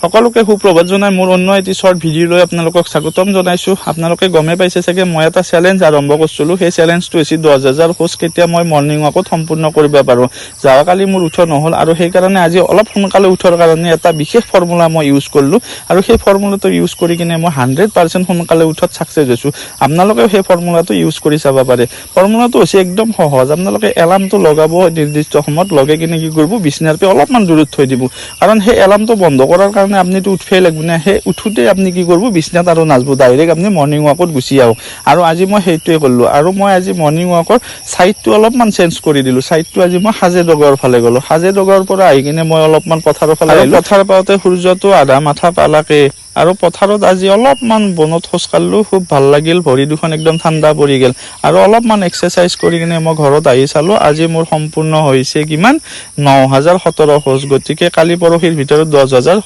সকলোকে সুপ্ৰভাত জনাই মোৰ অন্য এটি শৰ্ট ভিডিঅ' লৈ আপোনালোকক স্বাগতম জনাইছোঁ। আপোনালোকে গমে পাইছে চাগে মই এটা চেলেঞ্জ আৰম্ভ কৰিছিলোঁ। সেই চেলেঞ্জটো হৈছে 10,000 খোজ কেতিয়া মই মৰ্ণিং ৱাকত সম্পূৰ্ণ কৰিব পাৰোঁ। যোৱাকালি মোৰ উঠা নহ'ল আৰু সেইকাৰণে আজি অলপ সোনকালে উঠাৰ কাৰণে এটা বিশেষ ফৰ্মুলা মই ইউজ কৰিলোঁ আৰু সেই ফৰ্মুলাটো ইউজ কৰি কিনে মই 100% সোনকালে উঠাত ছাকচেছ হৈছোঁ। আপোনালোকেও সেই ফৰ্মুলাটো ইউজ কৰি চাব পাৰে। ফৰ্মুলাটো হৈছে একদম সহজ। আপোনালোকে এলাৰ্মটো লগাব নিৰ্দিষ্ট সময়ত, লগাই কিনে কি কৰিব, বিচনাৰ পৰা অলপমান দূৰত থৈ দিব। কাৰণ সেই এলাৰ্মটো বন্ধ কৰাৰ কাৰণে আপনিতো উঠিবই লাগিব না। সেই উঠোতে আপুনি কি কৰিব, বিচনাত আৰু নাযাব, ডাইৰেক্ট আপুনি মৰ্ণিং ৱাকত গুচি আহক। আৰু আজি মই সেইটোৱে কৰিলোঁ। আৰু মই আজি মৰ্ণিং ৱাকৰ ছাইডটো অলপমান চেঞ্জ কৰি দিলোঁ। ছাইডটো আজি মই হাজেদগৰ ফালে গ'লোঁ। হাজেদগৰ পৰা আহি কিনে মই অলপমান পথাৰৰ ফালে আহিলোঁ। পথাৰ পাওঁতে সূৰ্যটো আধা মাথা পালাকে আৰু পথাৰত আজি অলপমান বনত খোজ কাঢ়িলোঁ। খুব ভাল লাগিল, ভৰি দুখন একদম ঠাণ্ডা পৰি গ'ল। আৰু অলপমান এক্সাৰচাইজ কৰি কিনে মই ঘৰত আহি চালোঁ, আজি মোৰ সম্পূৰ্ণ হৈছে কিমান, 9,017 খোজ। গতিকে কালি পৰহিৰ ভিতৰত 10,000